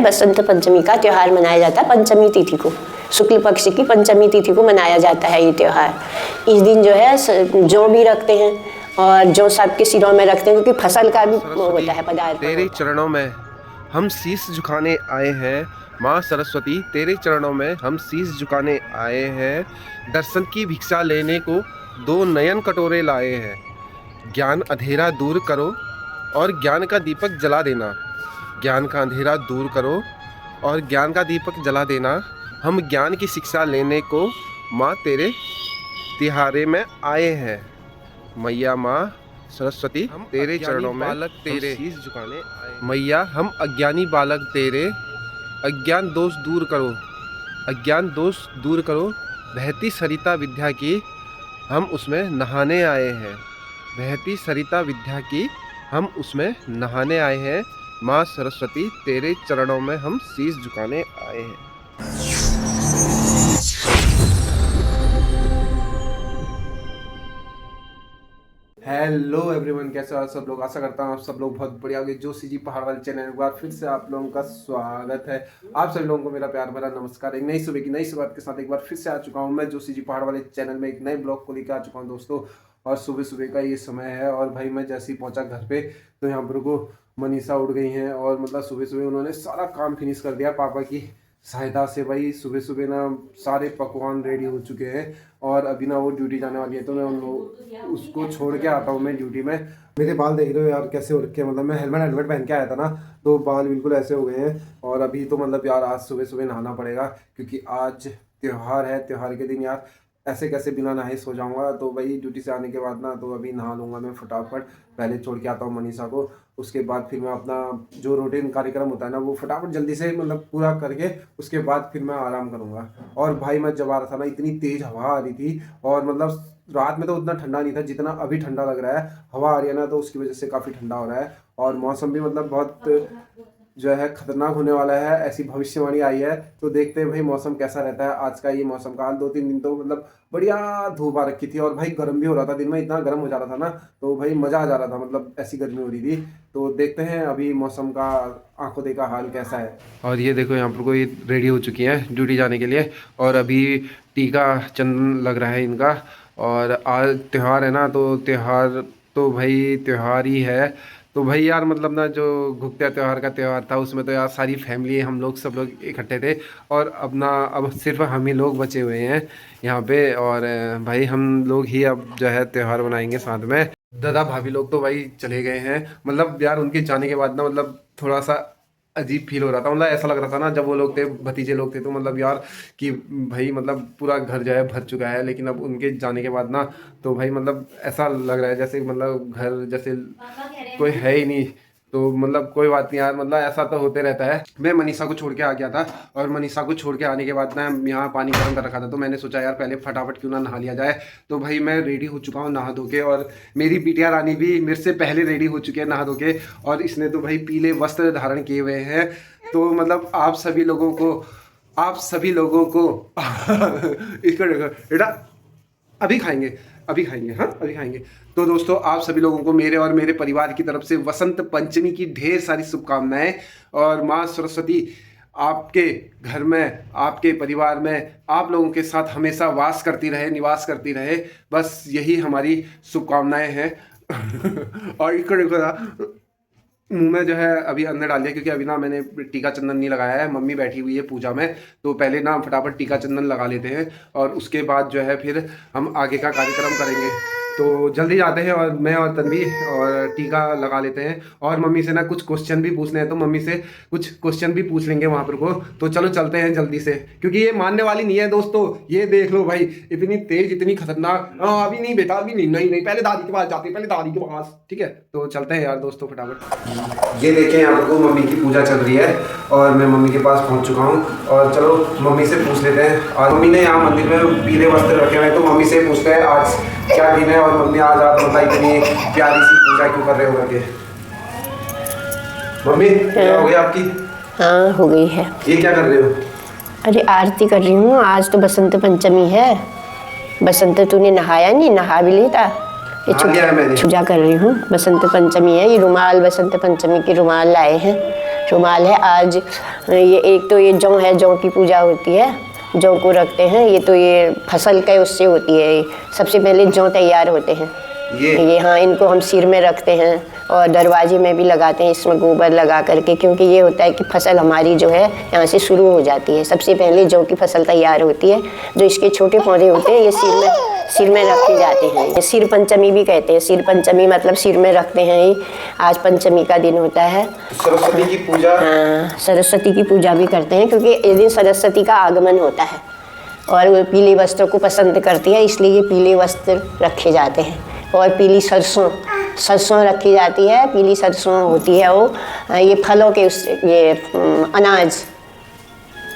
बसंत पंचमी का त्यौहार मनाया जाता है। पंचमी तिथि को, शुक्ल पक्ष की पंचमी तिथि को मनाया जाता है ये त्यौहार। इस दिन जो है जौ भी रखते हैं और जौ सबके सिरों में रखते हैं, क्योंकि फसल का भी होता है पदार्थ। तेरे चरणों में हम शीश झुकाने आए हैं माँ सरस्वती, तेरे चरणों में हम शीश झुकाने आए हैं। दर्शन की भिक्षा लेने को 2 नयन कटोरे लाए हैं। ज्ञान अंधेरा दूर करो और ज्ञान का दीपक जला देना। ज्ञान का अंधेरा दूर करो और ज्ञान का दीपक जला देना। हम ज्ञान की शिक्षा लेने को माँ तेरे तिहारे में आए हैं। मैया माँ सरस्वती, हम तेरे चरणों में बालक तेरे शीश झुकाने आए। मैया हम अज्ञानी बालक तेरे, अज्ञान दोष दूर करो, अज्ञान दोष दूर करो। बहती सरिता विद्या की हम उसमें नहाने आए हैं। बहती सरिता विद्या की हम उसमें नहाने आए हैं। माँ सरस्वती, तेरे चरणों में हम शीश झुकाने आए हैं। हेलो एवरीवन, कैसे हो आप सब लोग। आशा करता हूँ आप सब लोग बहुत बढ़िया होंगे। जोशी जी पहाड़ वाले चैनल एक बार फिर से आप लोगों का स्वागत है। आप सभी लोगों को मेरा प्यार भरा नमस्कार। एक नई सुबह की नई शुरुआत के साथ एक बार फिर से आ चुका हूँ मैं जोशी जी पहाड़ वाले चैनल में एक नए ब्लॉग को लेकर आ चुका हूँ दोस्तों। और सुबह सुबह का ये समय है और भाई मैं जैसे ही पहुंचा घर पे तो यहाँ पर को मनीषा उठ गई हैं और मतलब सुबह सुबह उन्होंने सारा काम फिनिश कर दिया पापा की सहायता से। भाई सुबह सुबह ना सारे पकवान रेडी हो चुके हैं और अभी ना वो ड्यूटी जाने वाली है, तो मैं उसको छोड़ के आता हूँ मैं ड्यूटी में। मेरे बाल देख रहे हो यार कैसे हो रखे हैं, मतलब मैं हेलमेट पहन के आया था ना तो बाल बिल्कुल ऐसे हो गए हैं। और अभी तो मतलब यार आज सुबह सुबह नहाना पड़ेगा क्योंकि आज त्यौहार है। त्यौहार के दिन यार ऐसे कैसे बिना नहाए सो जाऊंगा। तो भाई ड्यूटी से आने के बाद ना तो अभी नहा लूँगा मैं फटाफट। पहले छोड़ के आता हूँ मनीषा को, उसके बाद फिर मैं अपना जो रूटीन कार्यक्रम होता है ना वो फटाफट जल्दी से मतलब पूरा करके उसके बाद फिर मैं आराम करूँगा। और भाई मैं जब आ रहा था ना इतनी तेज़ हवा आ रही थी और मतलब रात में तो उतना ठंडा नहीं था जितना अभी ठंडा लग रहा है। हवा आ रही है ना तो उसकी वजह से काफ़ी ठंडा हो रहा है और मौसम भी मतलब बहुत जो है खतरनाक होने वाला है, ऐसी भविष्यवाणी आई है। तो देखते हैं भाई मौसम कैसा रहता है आज का। ये मौसम का हाल 2-3 दिन तो मतलब बढ़िया धूप आ रखी थी और भाई गर्म भी हो रहा था, दिन में इतना गर्म हो जा रहा था ना तो भाई मज़ा आ जा रहा था, मतलब ऐसी गर्मी हो रही थी। तो देखते हैं अभी मौसम का आंखों देखा हाल कैसा है। और ये देखो यहाँ पर कोई रेडी हो चुकी है ड्यूटी जाने के लिए और अभी टीका चंदन लग रहा है इनका। और आज त्यौहार है ना तो त्यौहार तो भाई त्यौहार ही है। तो भाई यार मतलब ना जो घुघत्या त्यौहार का त्यौहार था उसमें तो यार सारी फैमिली हम लोग सब लोग इकट्ठे थे और अब सिर्फ हम ही लोग बचे हुए हैं यहाँ पे। और भाई हम लोग ही अब जो है त्यौहार मनाएंगे साथ में। दादा भाभी लोग तो भाई चले गए हैं, मतलब यार उनके जाने के बाद ना मतलब थोड़ा सा अजीब फील हो रहा था। मतलब ऐसा लग रहा था ना जब वो लोग थे भतीजे लोग थे तो मतलब यार कि भाई मतलब पूरा घर जो है भर चुका है। लेकिन अब उनके जाने के बाद ना तो भाई मतलब ऐसा लग रहा है जैसे मतलब घर जैसे कोई है ही नहीं। तो मतलब कोई बात नहीं यार, मतलब ऐसा तो होते रहता है। मैं मनीषा को छोड़ के आ गया था और मनीषा को छोड़ के आने के बाद ना यहाँ पानी गर्म कर रखा था तो मैंने सोचा यार पहले फटाफट क्यों ना नहा लिया जाए। तो भाई मैं रेडी हो चुका हूँ नहा धो के और मेरी बिटिया रानी भी मेरे से पहले रेडी हो चुकी है नहा धो के। और इसने तो भाई पीले वस्त्र धारण किए हुए हैं। तो मतलब आप सभी लोगों को इसको देखो बेटा, अभी खाएंगे हाँ अभी खाएंगे। तो दोस्तों आप सभी लोगों को मेरे और मेरे परिवार की तरफ से वसंत पंचमी की ढेर सारी शुभकामनाएं। और माँ सरस्वती आपके घर में आपके परिवार में आप लोगों के साथ हमेशा वास करती रहे, निवास करती रहे, बस यही हमारी शुभकामनाएं हैं। और इसको देखो मुँह में जो है अभी अंदर डाल दिया क्योंकि अभी ना मैंने टीका चंदन नहीं लगाया है। मम्मी बैठी हुई है पूजा में तो पहले ना फटाफट टीका चंदन लगा लेते हैं और उसके बाद जो है फिर हम आगे का कार्यक्रम करेंगे। तो जल्दी जाते हैं और मैं और तन्वी और टीका लगा लेते हैं। और मम्मी से ना कुछ क्वेश्चन भी पूछने हैं तो मम्मी से कुछ क्वेश्चन भी पूछ लेंगे वहाँ पर को। तो चलो चलते हैं जल्दी से क्योंकि ये मानने वाली नहीं है दोस्तों। ये देख लो भाई इतनी तेज इतनी खतरनाक। अभी नहीं बेटा अभी नहीं पहले दादी के पास जाते, पहले दादी के पास, ठीक है। तो चलते हैं यार दोस्तों फटाफट। ये देखें यहाँ पर को मम्मी की पूजा चल रही है और मैं मम्मी के पास पहुँच चुका हूँ और चलो मम्मी से पूछ लेते हैं। और मम्मी ने यहाँ मंदिर में पीले वस्त्र रखे हुए हैं तो मम्मी से पूछते हैं आज क्या दिन है। और मम्मी आज आप मतलब इतनी प्यारी सी पूजा क्यों कर रहे हो करके। मम्मी क्या हो गई आपकी? हाँ हो गई है। ये क्या कर रहे हो? अरे आरती कर रही हूँ, आज तो बसंत पंचमी है। बसंत तूने नहाया नहीं? नहा भी लेता। ये पूजा कर रही हूँ, बसंत पंचमी है। ये रुमाल बसंत पंचमी की रुमाल लाए हैं रुमाल है। आज ये एक तो ये जौ है, जौ की पूजा होती है, जौ को रखते हैं। ये तो ये फसल के उससे होती है। सबसे पहले जौ तैयार होते हैं ये हाँ, इनको हम सिर में रखते हैं और दरवाजे में भी लगाते हैं, इसमें गोबर लगा करके, क्योंकि ये होता है कि फसल हमारी जो है यहाँ से शुरू हो जाती है। सबसे पहले जौ की फसल तैयार होती है। जो इसके छोटे पौधे होते हैं ये सिर में रखे जाते हैं। ये सिर पंचमी भी कहते हैं। सिर पंचमी मतलब सिर में रखते हैं ये। आज पंचमी का दिन होता है। सरस्वती की पूजा, हाँ, सरस्वती की पूजा भी करते हैं, क्योंकि इस दिन सरस्वती का आगमन होता है और वो पीले वस्त्रों को पसंद करती है, इसलिए ये पीले वस्त्र रखे जाते हैं। और पीली सरसों रखी जाती है। पीली सरसों होती है वो, ये फलों के ये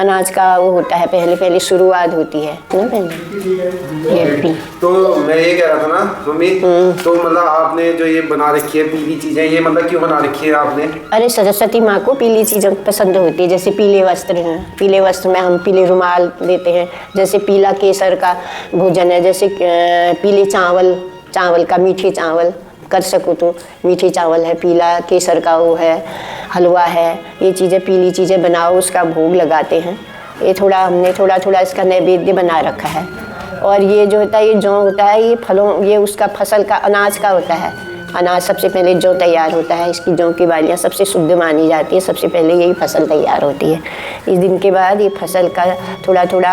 अनाज का वो होता है। पहले शुरुआत होती है ना पहले ये तो मैं ये कह रहा था ना मम्मी, तो मतलब आपने जो ये बना रखी है पीली चीजें, ये मतलब क्यों बना रखी है आपने? अरे सरस्वती माँ को पीली चीज़ें पसंद होती है। जैसे पीले वस्त्र हैं, पीले वस्त्र में हम पीले रुमाल देते हैं। जैसे पीला केसर का भोजन है, जैसे पीले चावल का, मीठे चावल कर सको तो मीठे चावल है, पीला केसर का वो है, हलवा है। ये चीज़ें पीली चीज़ें बनाओ, उसका भोग लगाते हैं। ये हमने थोड़ा इसका नैवेद्य बना रखा है। और ये जो होता है, ये जौ होता है, ये फलों, ये उसका फसल का अनाज का होता है। अनाज सबसे पहले जौ तैयार होता है। इसकी जौ की बालियाँ सबसे शुद्ध मानी जाती है। सबसे पहले यही फसल तैयार होती है। इस दिन के बाद ये फसल का थोड़ा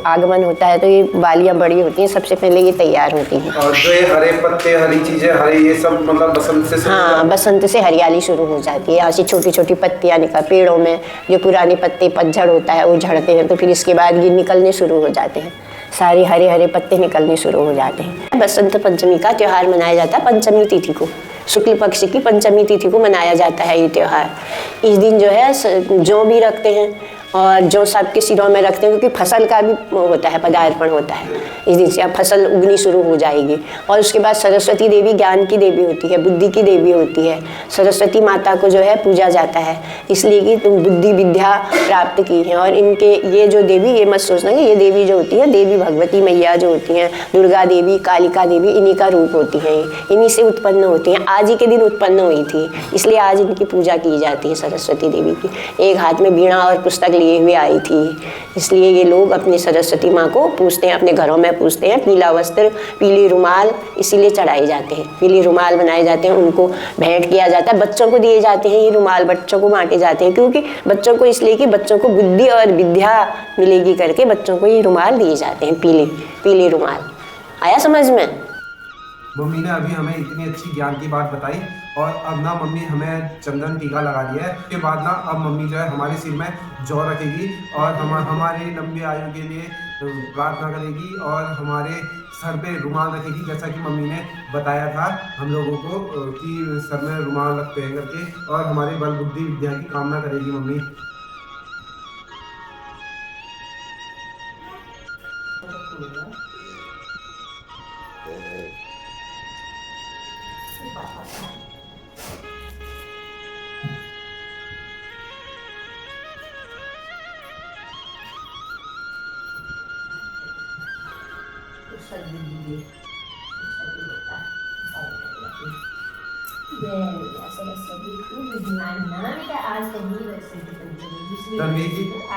आगमन होता है, तो ये बालियाँ बड़ी होती हैं। सबसे पहले ये तैयार होती हैं। और जो ये हरे पत्ते, हरी चीजें, हरे ये सब मतलब बसंत से हाँ, बसंत से हरियाली शुरू हो जाती है। ऐसी छोटी पत्तियाँ निकल, पेड़ों में जो पुराने पत्ते पतझड़ होता है वो झड़ते हैं, तो फिर इसके बाद ये निकलने शुरू हो जाते हैं। सारे हरे पत्ते निकलने शुरू हो जाते हैं। बसंत पंचमी का त्यौहार मनाया जाता है पंचमी तिथि को। शुक्ल पक्ष की पंचमी तिथि को मनाया जाता है ये त्यौहार। इस दिन जो है जौ भी रखते हैं और जौ सबके सिरों में रखते हैं, क्योंकि फसल का भी होता है, पदार्पण होता है। इस दिन से अब फसल उगनी शुरू हो जाएगी। और उसके बाद सरस्वती देवी ज्ञान की देवी होती है, बुद्धि की देवी होती है। सरस्वती माता को जो है पूजा जाता है, इसलिए कि तुम बुद्धि विद्या प्राप्त की है। और इनके ये जो देवी, ये मत सोचना कि ये देवी जो होती है, देवी भगवती मैया जो होती हैं, दुर्गा देवी, कालिका देवी, इन्हीं का रूप होती है। इन्हीं से उत्पन्न होती हैं। आज ही के दिन उत्पन्न हुई थी, इसलिए आज इनकी पूजा की जाती है सरस्वती देवी की। एक हाथ में वीणा और पुस्तक लिए हुए आई थी, इसलिए ये लोग अपनी सरस्वती माँ को पूजते हैं, अपने घरों में पूजते हैं। पीला वस्त्र, पीले रुमाल इसीलिए चढ़ाए जाते हैं। पीले रुमाल बनाए जाते हैं, उनको भेंट किया जाता है। बच्चों को दिए जाते हैं ये रुमाल, बच्चों को बांटे जाते हैं, क्योंकि बच्चों को इसलिए कि बच्चों को बुद्धि और विद्या मिलेगी करके बच्चों को ये रुमाल दिए जाते हैं, पीले रुमाल। आया समझ में? मम्मी ने अभी हमें इतनी अच्छी ज्ञान की बात बताई, और अब ना मम्मी हमें चंदन टीका लगा दिया है। उसके बाद ना अब मम्मी जो है हमारे सिर में जौ रखेगी और हमारे लंबे आयु के लिए प्रार्थना करेगी, और हमारे सर पे रुमाल रखेगी, जैसा कि मम्मी ने बताया था हम लोगों को कि सर में रुमाल रखते हैं करके, और हमारे बल बुद्धि विद्या की कामना करेगी मम्मी।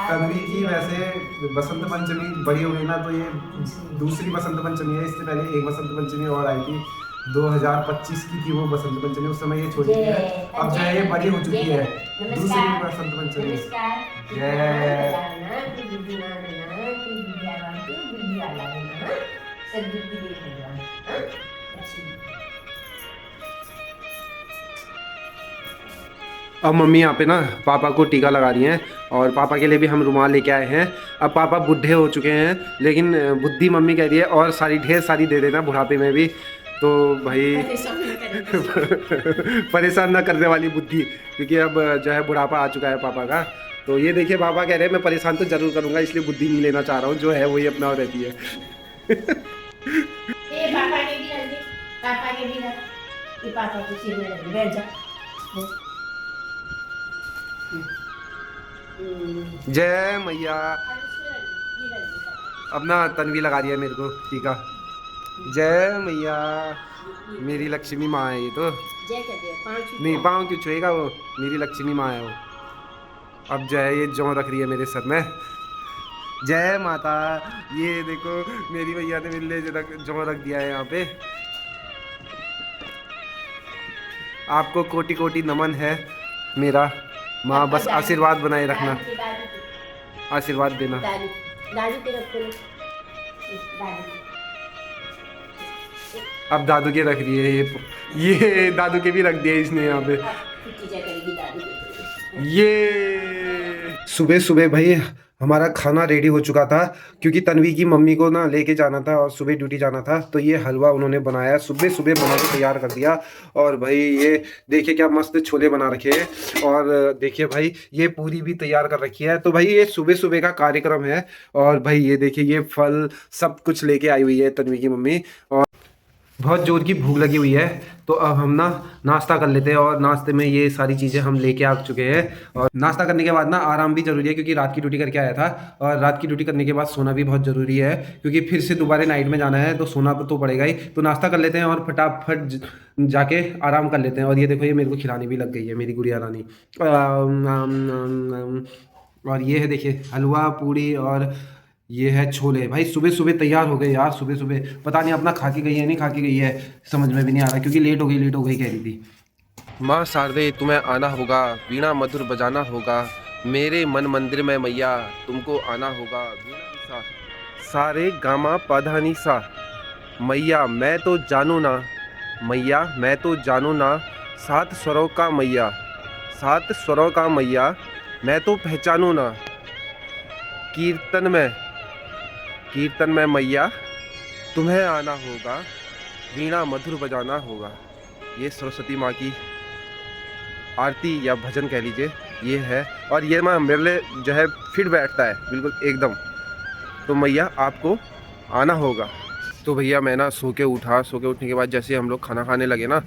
तन्वी जी वैसे बसंत पंचमी बड़ी हो गई ना, तो ये दूसरी बसंत पंचमी है। इससे पहले एक बसंत पंचमी और आई थी, 2025 की थी वो बसंत पंचमी। उस समय ये छोटी है, अब जो है ये बड़ी हो चुकी है, दूसरी बसंत पंचमी। जय अब मम्मी यहाँ पे ना पापा को टीका लगा रही हैं, और पापा के लिए भी हम रुमाल लेके आए हैं। अब पापा बूढ़े हो चुके हैं, लेकिन बुद्धि मम्मी कह रही है और ढेर सारी दे देना बुढ़ापे में भी। तो भाई परेशान ना करने वाली बुद्धि, क्योंकि अब जो है बुढ़ापा आ चुका है पापा का। तो ये देखिए पापा कह रहे हैं मैं परेशान तो जरूर करूँगा, इसलिए बुद्धि नहीं लेना चाह रहा हूँ, जो है वही अपना रहती है। जय मैया। अब ना तन्वी लगा दिया मेरे को टीका। जय मैया, मेरी लक्ष्मी माँ है ये तो। जय कर दिया, नहीं पाँव क्यों छुएगा, वो मेरी लक्ष्मी माँ है वो। अब जो है ये जौ रख रही है मेरे सर में। जय माता। ये देखो मेरी भैया ने मिलने जौ रख दिया है यहाँ पे। आपको कोटि कोटि नमन है मेरा। माँ बस आशीर्वाद बनाए रखना, आशीर्वाद देना। अब दादू के रख रही है ये दादू के भी रख दिए इसने यहाँ पे। ये सुबह सुबह भाई हमारा खाना रेडी हो चुका था, क्योंकि तन्वी की मम्मी को ना लेके जाना था और सुबह ड्यूटी जाना था। तो ये हलवा उन्होंने बनाया, सुबह सुबह बना के तैयार कर दिया। और भाई ये देखिए क्या मस्त छोले बना रखे हैं। और देखिए भाई ये पूरी भी तैयार कर रखी है। तो भाई ये सुबह सुबह का कार्यक्रम है। और भाई ये देखिए ये फल सब कुछ लेके आई हुई है तन्वी की मम्मी। और बहुत जोर की भूख लगी हुई है, तो अब हम ना नाश्ता कर लेते हैं। और नाश्ते में ये सारी चीज़ें हम लेके आ चुके हैं। और नाश्ता करने के बाद ना आराम भी ज़रूरी है, क्योंकि रात की ड्यूटी करके आया था। और रात की ड्यूटी करने के बाद सोना भी बहुत ज़रूरी है, क्योंकि फिर से दोबारा नाइट में जाना है, तो सोना तो पड़ेगा ही। तो नाश्ता कर लेते हैं और फटाफट जाके आराम कर लेते हैं। और ये देखो ये मेरे को खिलाने भी लग गई है मेरी गुड़िया रानी। और ये है देखिए हलवा पूड़ी और ये है छोले। भाई सुबह सुबह तैयार हो गए यार, सुबह सुबह पता नहीं अपना खा के गई है नहीं खा के गई है, समझ में भी नहीं आ रहा, क्योंकि लेट हो गई कह रही थी। माँ शारदे तुम्हें आना होगा, वीणा मधुर बजाना होगा, मेरे मन मंदिर में मैया तुमको आना होगा। वीणा सा सारे गामा पाधानी सा, मैया मैं तो जानू ना, मैया मैं तो जानू ना, 7 स्वरों का मैया, 7 स्वरों का मैया मैं तो पहचानू ना, कीर्तन में मैया तुम्हें आना होगा, वीणा मधुर बजाना होगा। ये सरस्वती माँ की आरती या भजन कह लीजिए ये है। और ये माँ मेरे लिए जो है फिट बैठता है बिल्कुल एकदम। तो मैया आपको आना होगा। तो भैया मैं ना सो के उठने के बाद जैसे हम लोग खाना खाने लगे ना,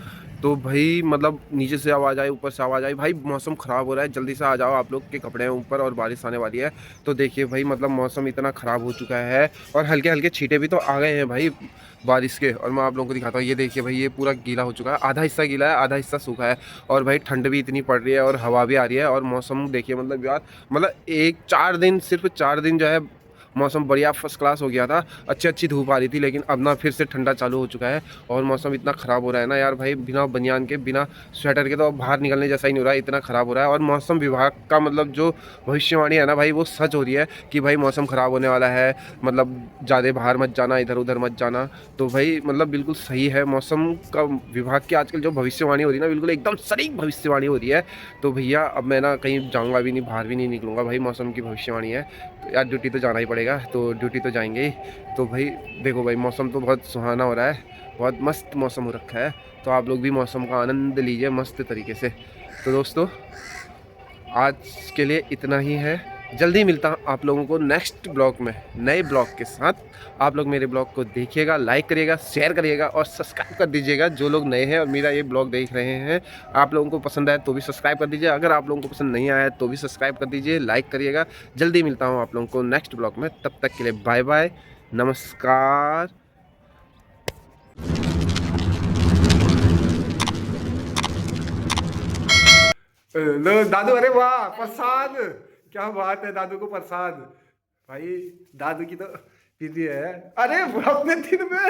तो भाई मतलब नीचे से आवाज़ आई, ऊपर से आवाज़ आई, भाई मौसम ख़राब हो रहा है, जल्दी से आ जाओ, आप लोग के कपड़े हैं ऊपर और बारिश आने वाली है। तो देखिए भाई मतलब मौसम इतना ख़राब हो चुका है और हल्के हल्के छींटे भी तो आ गए हैं भाई बारिश के। और मैं आप लोगों को दिखाता हूँ, ये देखिए भाई ये पूरा गीला हो चुका है, आधा हिस्सा गीला है आधा हिस्सा सूखा है। और भाई ठंड भी इतनी पड़ रही है और हवा भी आ रही है। और मौसम देखिए मतलब यार मतलब 4 दिन सिर्फ 4 दिन जो है मौसम बढ़िया फर्स्ट क्लास हो गया था, अच्छी धूप आ रही थी, लेकिन अब ना फिर से ठंडा चालू हो चुका है। और मौसम इतना ख़राब हो रहा है ना यार भाई, बिना बनियान के बिना स्वेटर के तो बाहर निकलने जैसा ही नहीं हो रहा है, इतना ख़राब हो रहा है। और मौसम विभाग का मतलब जो भविष्यवाणी है ना भाई, वो सच हो रही है कि भाई मौसम ख़राब होने वाला है, मतलब ज़्यादा बाहर मत जाना, इधर उधर मत जाना। तो भाई मतलब बिल्कुल सही है मौसम का विभाग की आजकल जो भविष्यवाणी हो रही है ना, बिल्कुल एकदम सटीक भविष्यवाणी हो रही है। तो भैया अब मैं ना कहीं जाऊँगा भी नहीं, बाहर भी नहीं निकलूँगा भाई, मौसम की भविष्यवाणी है। तो यार ड्यूटी तो जाना ही पड़ेगा, तो ड्यूटी तो जाएंगे ही। तो भाई देखो भाई मौसम तो बहुत सुहाना हो रहा है, बहुत मस्त मौसम हो रखा है। तो आप लोग भी मौसम का आनंद लीजिए मस्त तरीके से। तो दोस्तों आज के लिए इतना ही है, जल्दी मिलता हूँ आप लोगों को नेक्स्ट ब्लॉग में नए ब्लॉग के साथ। आप लोग मेरे ब्लॉग को देखिएगा, लाइक करिएगा, शेयर करिएगा और सब्सक्राइब कर दीजिएगा जो लोग नए हैं और मेरा ये ब्लॉग देख रहे हैं। आप लोगों को पसंद आए तो भी सब्सक्राइब कर दीजिए, अगर आप लोगों को पसंद नहीं आया तो भी सब्सक्राइब कर दीजिए, लाइक करिएगा। जल्दी मिलता हूँ आप लोगों को नेक्स्ट ब्लॉग में, तब तक के लिए बाय बाय, नमस्कार। लो दादू, अरे वाह प्रसाद, क्या बात है, दादू को प्रसाद। भाई दादू की तो पीती है, अरे अपने दिन में